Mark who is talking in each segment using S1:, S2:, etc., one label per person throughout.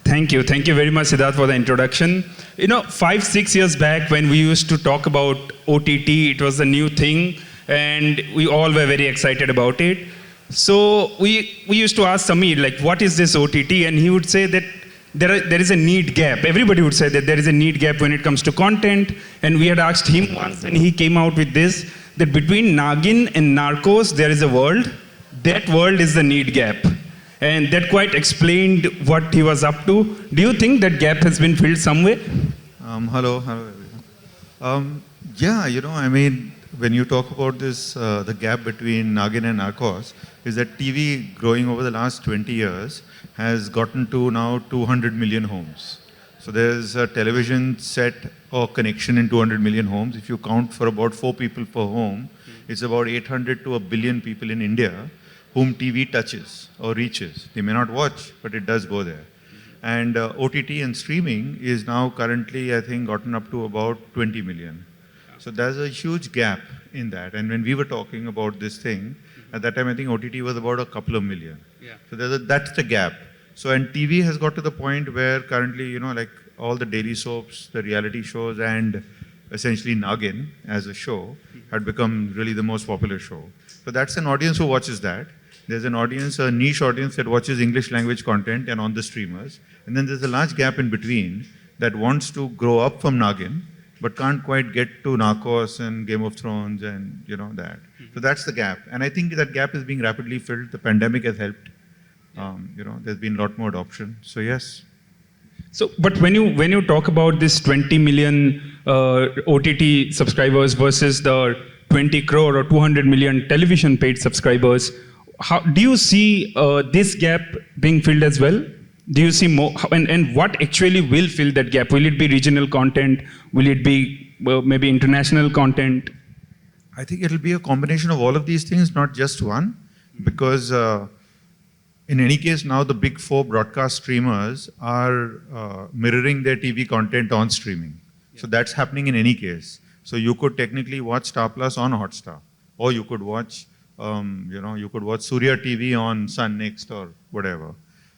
S1: Thank you. Thank you very much, Siddharth, for the introduction. 5-6 years back when we used to talk about OTT, it was a new thing, and we all were very excited about it. So we used to ask Samir, like, what is this OTT? And he would say that there is a need gap. Everybody would say that there is a need gap when it comes to content. And we had asked him once, and he came out with this, that between Nagin and Narcos, there is a world. That world is the need gap. And that quite explained what he was up to. Do you think that gap has been filled somewhere?
S2: Hello everyone. I mean, when you talk about this, the gap between Nagin and Narcos, is that TV growing over the last 20 years has gotten to now 200 million homes. So there's a television set or connection in 200 million homes. If you count for about 4 people per home, it's about 800 to 1 billion people in India whom TV touches or reaches. They may not watch, but it does go there. And OTT and streaming is now currently, I think, gotten up to about 20 million. So there's a huge gap in that. And when we were talking about this thing, at that time, I think OTT was about a couple of million. Yeah. So that's the gap. So, and TV has got to the point where currently, like all the daily soaps, the reality shows, and essentially Nagin as a show had become really the most popular show. So that's an audience who watches that. There's an audience, a niche audience that watches English language content and on the streamers. And then there's a large gap in between that wants to grow up from Nagin, but can't quite get to Narcos and Game of Thrones and that. So that's the gap. And I think that gap is being rapidly filled. The pandemic has helped. There's been a lot more adoption. So yes.
S1: So, but when you talk about this 20 million OTT subscribers versus the 20 crore or 200 million television paid subscribers, how do you see this gap being filled as well? Do you see more, and what actually will fill that gap? Will it be regional content? Will it be maybe international content?
S2: I think it'll be a combination of all of these things, not just one, because in any case now the big 4 broadcast streamers are mirroring their TV content on streaming. Yeah. So that's happening in any case. So you could technically watch Star Plus on Hotstar, or you could watch you could watch Surya TV on Sun Next or whatever.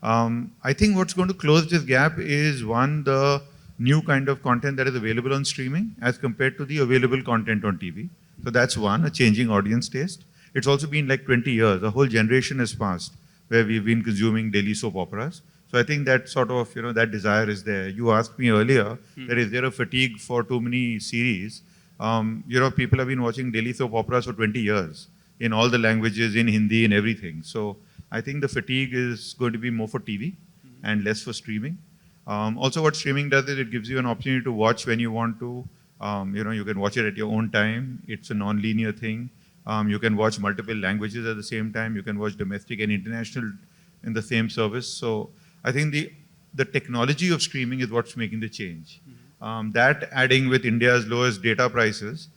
S2: I think what's going to close this gap is one, the new kind of content that is available on streaming as compared to the available content on TV. So that's one, a changing audience taste. It's also been like 20 years, a whole generation has passed where we've been consuming daily soap operas. So I think that sort of, that desire is there. You asked me earlier, that is there a fatigue for too many series? People have been watching daily soap operas for 20 years. In all the languages, in Hindi, in everything. So I think the fatigue is going to be more for TV and less for streaming. Also what streaming does is it gives you an opportunity to watch when you want to. You can watch it at your own time. It's a non-linear thing. You can watch multiple languages at the same time. You can watch domestic and international in the same service. So I think the technology of streaming is what's making the change. That adding with India's lowest data prices,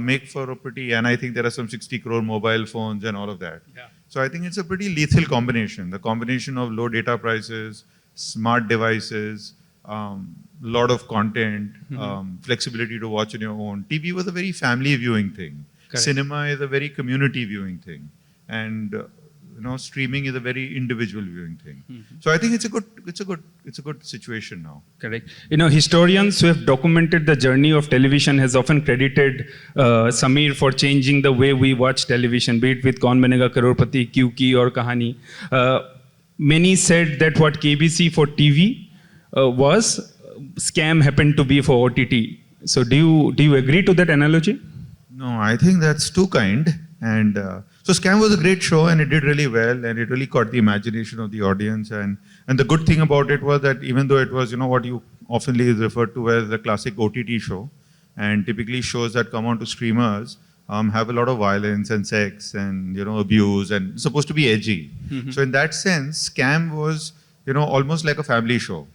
S2: make for a pretty, and I think there are some 60 crore mobile phones and all of that. Yeah. So I think it's a pretty lethal combination. The combination of low data prices, smart devices, lot of content, flexibility to watch on your own. TV was a very family viewing thing. Correct. Cinema is a very community viewing thing. And streaming is a very individual viewing thing. So I think it's a good situation now.
S1: Correct. Historians who have documented the journey of television has often credited Samir for changing the way we watch television, be it with Kaun Banega Crorepati, Kyuki or Kahani. Many said that what KBC for TV was, scam happened to be for OTT. So do you agree to that analogy?
S2: No, I think that's too kind. And so Scam was a great show and it did really well and it really caught the imagination of the audience. And the good thing about it was that even though it was, what you oftenly is referred to as the classic OTT show, and typically shows that come onto streamers have a lot of violence and sex and, abuse and supposed to be edgy. So in that sense, Scam was, almost like a family show.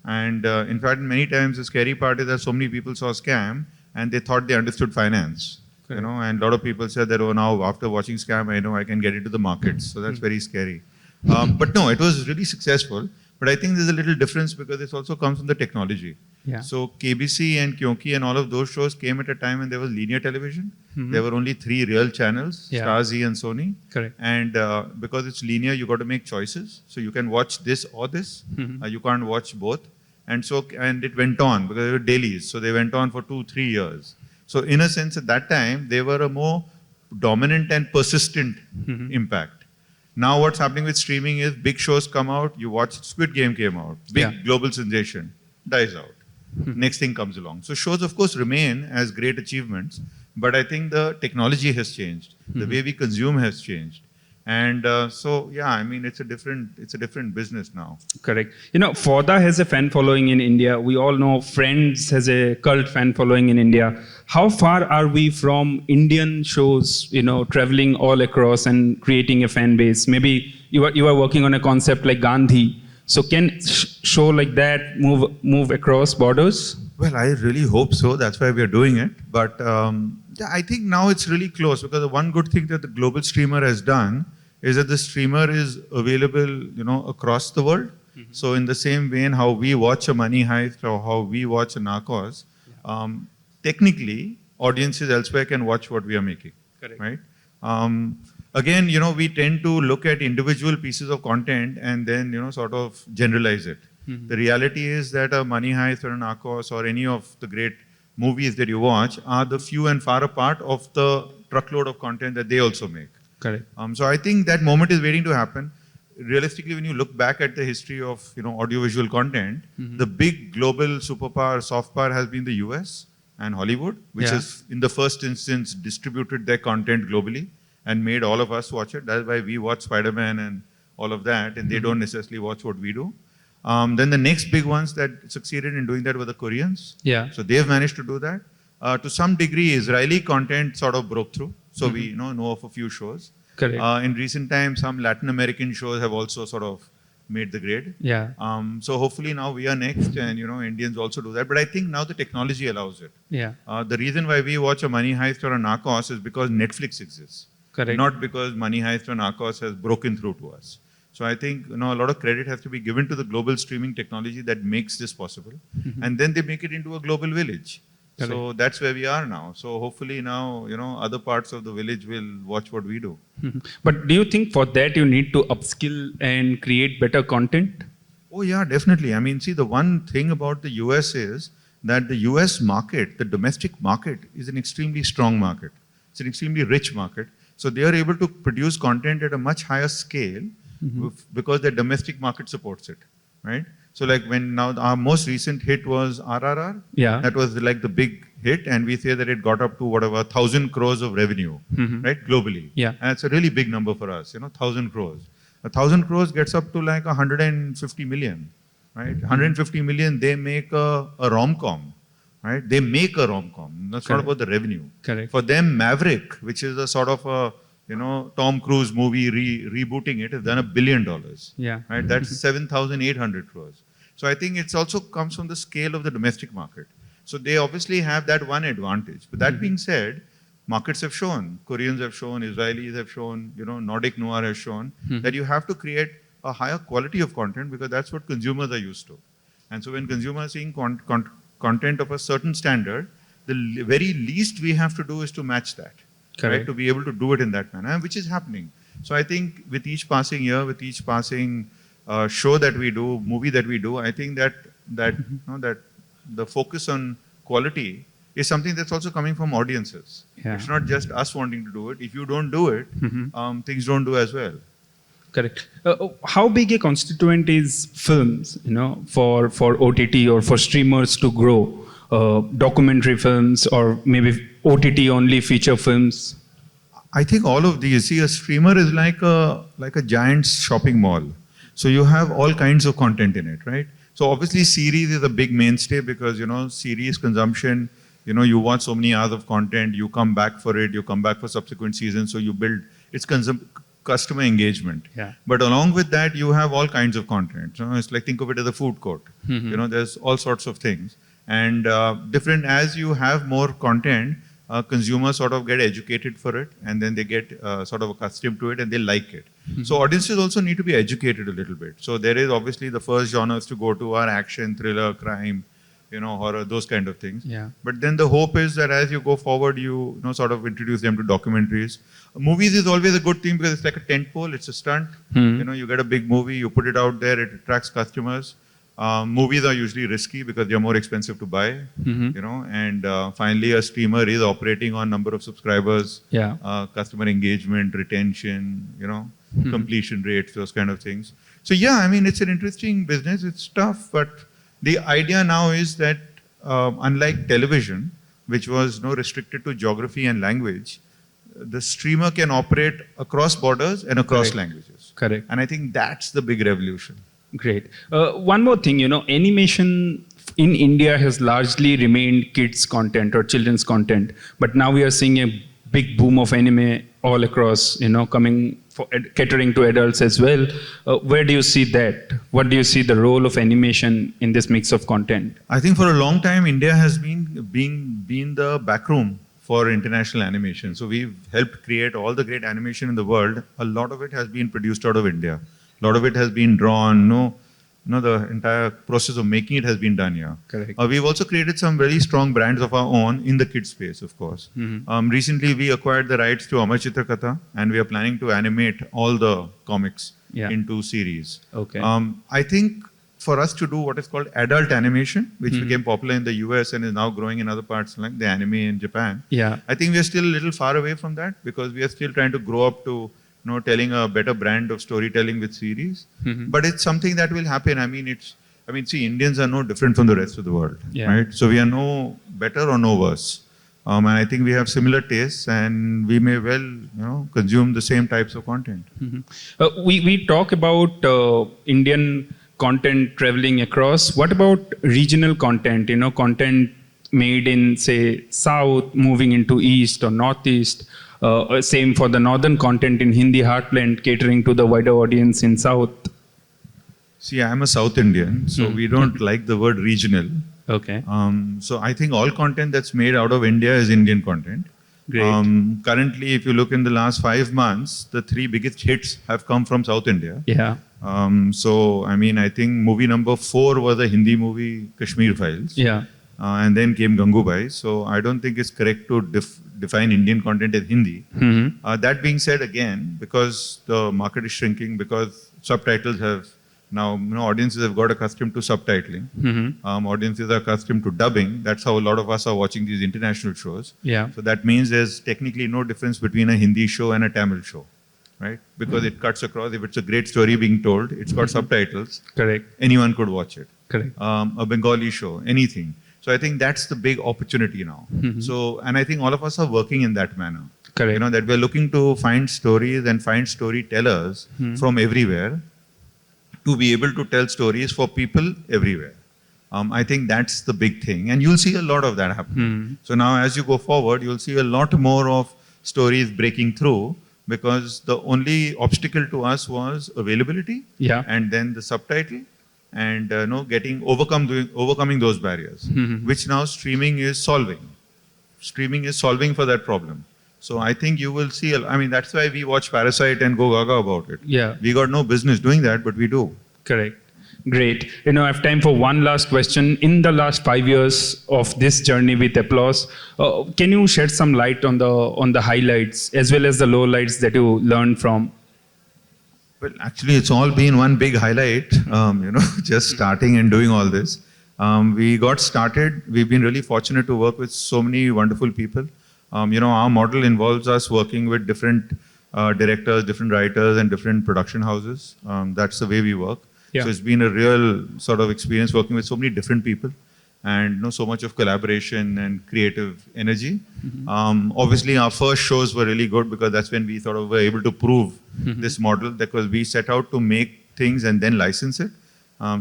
S2: And in fact, many times the scary part is that so many people saw Scam and they thought they understood finance. Okay. And a lot of people said that, oh, now after watching Scam, I know I can get into the markets. So that's very scary. But no, it was really successful. But I think there's a little difference because this also comes from the technology.
S1: Yeah.
S2: So KBC and Kyonki and all of those shows came at a time when there was linear television. There were only 3 real channels,
S1: Yeah.
S2: Star, Z and Sony.
S1: Correct.
S2: And because it's linear, you got to make choices. So you can watch this or this. You can't watch both. And it went on because they were dailies. So they went on for 2-3 years. So in a sense, at that time, they were a more dominant and persistent impact. Now what's happening with streaming is big shows come out, you watch Squid Game came out, big global sensation, dies out. Next thing comes along. So shows of course remain as great achievements, but I think the technology has changed, the way we consume has changed. And so yeah, I mean it's a different business now.
S1: Correct. You know, Fauda has a fan following in India. We all know Friends has a cult fan following in India. How far are we from Indian shows, you know, traveling all across and creating a fan base? Maybe you are working on a concept like Gandhi. So can show like that move across borders?
S2: Well, I really hope so. That's why we are doing it. But yeah, I think now it's really close because the one good thing that the global streamer has done is that the streamer is available, you know, across the world. So in the same vein, how we watch a Money Heist or how we watch a Narcos, technically, audiences elsewhere can watch what we are making.
S1: Correct.
S2: Right? Again, you know, we tend to look at individual pieces of content and then, you know, sort of generalize it. The reality is that a Money Heist or a Narcos or any of the great movies that you watch are the few and far apart of the truckload of content that they also make.
S1: Correct.
S2: So I think that moment is waiting to happen. Realistically, when you look back at the history of, you know, audiovisual content, the big global superpower, soft power has been the US and Hollywood, which has in the first instance distributed their content globally and made all of us watch it. That's why we watch Spider-Man and all of that, and they don't necessarily watch what we do. Then the next big ones that succeeded in doing that were the Koreans.
S1: Yeah.
S2: So they've managed to do that. To some degree, Israeli content sort of broke through. So we know of a few shows.
S1: Correct.
S2: In recent times, some Latin American shows have also sort of made the grade.
S1: Yeah.
S2: So hopefully now we are next, and you know Indians also do that. But I think now the technology allows it.
S1: Yeah.
S2: The reason why we watch a Money Heist or a Narcos is because Netflix exists.
S1: Correct.
S2: Not because Money Heist or Narcos has broken through to us. So I think, you know, a lot of credit has to be given to the global streaming technology that makes this possible. And then they make it into a global village.
S1: Correct.
S2: So that's where we are now. So hopefully now, you know, other parts of the village will watch what we do.
S1: But do you think for that you need to upskill and create better content?
S2: Oh yeah, definitely. I mean, see, the one thing about the US is that the US market, the domestic market, is an extremely strong market. It's an extremely rich market. So they are able to produce content at a much higher scale because their domestic market supports it, right? So like when now our most recent hit was RRR.
S1: Yeah.
S2: That was like the big hit, and we say that it got up to whatever 1,000 crores of revenue, right, globally.
S1: Yeah.
S2: And it's a really big number for us, you know, 1,000 crores. 1,000 crores gets up to like 150 million, right? 150 million, they make a rom-com, right? They make a rom-com. That's not
S1: Correct.
S2: about the revenue.
S1: Correct.
S2: For them, Maverick, which is a sort of a, you know, Tom Cruise movie rebooting it, has done $1 billion.
S1: Yeah.
S2: Right? That's 7,800 crores. So I think it's also comes from the scale of the domestic market. So they obviously have that one advantage. But that being said, markets have shown, Koreans have shown, Israelis have shown, you know, Nordic noir has shown that you have to create a higher quality of content because that's what consumers are used to. And so when consumers are seeing content of a certain standard, the very least we have to do is to match that.
S1: Correct.
S2: Right, to be able to do it in that manner, which is happening. So I think with each passing year, with each passing show that we do, movie that we do, I think that you know, that the focus on quality is something that's also coming from audiences.
S1: Yeah.
S2: It's not just us wanting to do it. If you don't do it, things don't do as well.
S1: Correct. How big a constituent is films, you know, for OTT or for streamers to grow? Documentary films or maybe OTT only feature films?
S2: I think all of these. See, a streamer is like a giant shopping mall. So you have all kinds of content in it, right? So obviously series is a big mainstay because, you know, series consumption, you know, you watch so many hours of content, you come back for it, you come back for subsequent seasons, so you build, it's customer engagement.
S1: Yeah.
S2: But along with that, you have all kinds of content. You know, it's like, think of it as a food court. You know, there's all sorts of things. And different, as you have more content, consumers sort of get educated for it, and then they get sort of accustomed to it, and they like it. So audiences also need to be educated a little bit. So there is obviously the first genres to go to are action, thriller, crime, horror, those kind of things.
S1: Yeah.
S2: But then the hope is that as you go forward, you know, sort of introduce them to documentaries. Movies is always a good thing because it's like a tent pole, it's a stunt. You get a big movie, you put it out there, it attracts customers. Movies are usually risky because they're more expensive to buy, and finally a streamer is operating on number of subscribers, customer engagement, retention, completion rates, those kind of things. So yeah, I mean, it's an interesting business, it's tough, but the idea now is that unlike television, which was restricted to geography and language, the streamer can operate across borders and across languages.
S1: Correct.
S2: And I think that's the big revolution.
S1: Great. One more thing, animation in India has largely remained kids' content or children's content, but now we are seeing a big boom of anime all across, coming for catering to adults as well. Where do you see that? What do you see the role of animation in this mix of content?
S2: I think for a long time, India has been the backroom for international animation. So we've helped create all the great animation in the world. A lot of it has been produced out of India. A lot of it has been drawn. The entire process of making it has been done here.
S1: Correct.
S2: We've also created some very strong brands of our own in the kids space, of course. Recently, we acquired the rights to Amar Chitra Katha, and we are planning to animate all the comics into series.
S1: Okay.
S2: I think for us to do what is called adult animation, which became popular in the US and is now growing in other parts like the anime in Japan.
S1: Yeah.
S2: I think we are still a little far away from that because we are still trying to grow up to telling a better brand of storytelling with series. But it's something that will happen. I mean, see, Indians are no different from the rest of the world, right? So we are no better or no worse. And I think we have similar tastes and we may well, consume the same types of content.
S1: We talk about Indian content traveling across. What about regional content, content made in, say, South, moving into East or Northeast? Same for the northern content in Hindi heartland, catering to the wider audience in South.
S2: See, I'm a South Indian, so we don't like the word regional.
S1: Okay.
S2: So I think all content that's made out of India is Indian content.
S1: Great.
S2: Currently, if you look in the last 5 months, the 3 biggest hits have come from South India.
S1: Yeah.
S2: So, I mean, I think movie number 4 was a Hindi movie, Kashmir Files.
S1: Yeah.
S2: And then came Gangubai. So I don't think it's correct to define Indian content as Hindi. That being said, again, because the market is shrinking, because subtitles have now, audiences have got accustomed to subtitling. Audiences are accustomed to dubbing. That's how a lot of us are watching these international shows.
S1: Yeah.
S2: So that means there's technically no difference between a Hindi show and a Tamil show, right? Because it cuts across. If it's a great story being told, it's got subtitles.
S1: Correct.
S2: Anyone could watch it.
S1: Correct.
S2: A Bengali show, anything. So I think that's the big opportunity now. So, and I think all of us are working in that manner.
S1: Correct.
S2: That we're looking to find stories and find storytellers from everywhere to be able to tell stories for people everywhere. I think that's the big thing. And you'll see a lot of that happen. So now as you go forward, you'll see a lot more of stories breaking through because the only obstacle to us was availability and then the subtitle. And overcoming those barriers, which now streaming is solving. Streaming is solving for that problem. So I think you will see. I mean, that's why we watch Fireside and go gaga about it.
S1: Yeah,
S2: we got no business doing that, but we do.
S1: Correct. Great. I have time for one last question. In the last 5 years of this journey with Applause, can you shed some light on the highlights as well as the lowlights that you learned from?
S2: Well, actually, it's all been one big highlight, just starting and doing all this. We got started. We've been really fortunate to work with so many wonderful people. Our model involves us working with different directors, different writers, and different production houses. That's the way we work. Yeah. So it's been a real sort of experience working with so many different people and so much of collaboration and creative energy. Obviously, our first shows were really good because that's when we sort of were able to prove this model, because we set out to make things and then license it.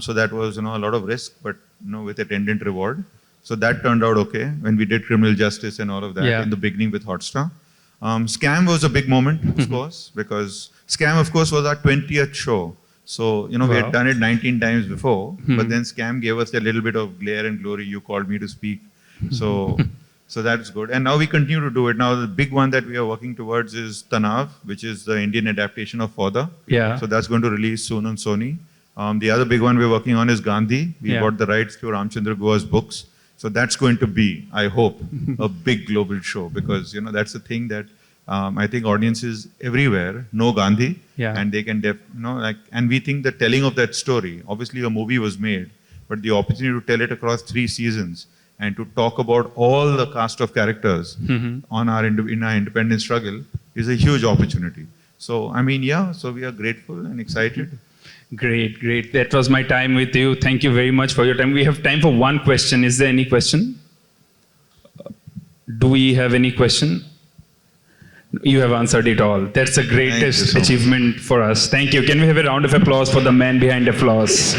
S2: So that was a lot of risk, but with attendant reward. So that turned out okay when we did Criminal Justice and all of that in the beginning with Hotstar. Scam was a big moment, of course, because Scam, of course, was our 20th show. So, we had done it 19 times before, but then Scam gave us a little bit of glare and glory. You called me to speak. So that's good. And now we continue to do it. Now, the big one that we are working towards is Tanav, which is the Indian adaptation of Fauda. Yeah. So that's going to release soon on Sony. The other big one we're working on is Gandhi. We
S1: Yeah.
S2: got the rights to Ramchandra Goa's books. So that's going to be, I hope, a big global show because, that's the thing that I think audiences everywhere know Gandhi
S1: Yeah.
S2: and they can, and we think the telling of that story, obviously a movie was made, but the opportunity to tell it across 3 seasons and to talk about all the cast of characters on in our independence struggle is a huge opportunity. So, so we are grateful and excited.
S1: Great, great. That was my time with you. Thank you very much for your time. We have time for one question. Is there any question? Do we have any question? You have answered it all. That's the greatest
S2: so much.
S1: achievement for us. Thank you. Can we have a round of applause for the man behind applause?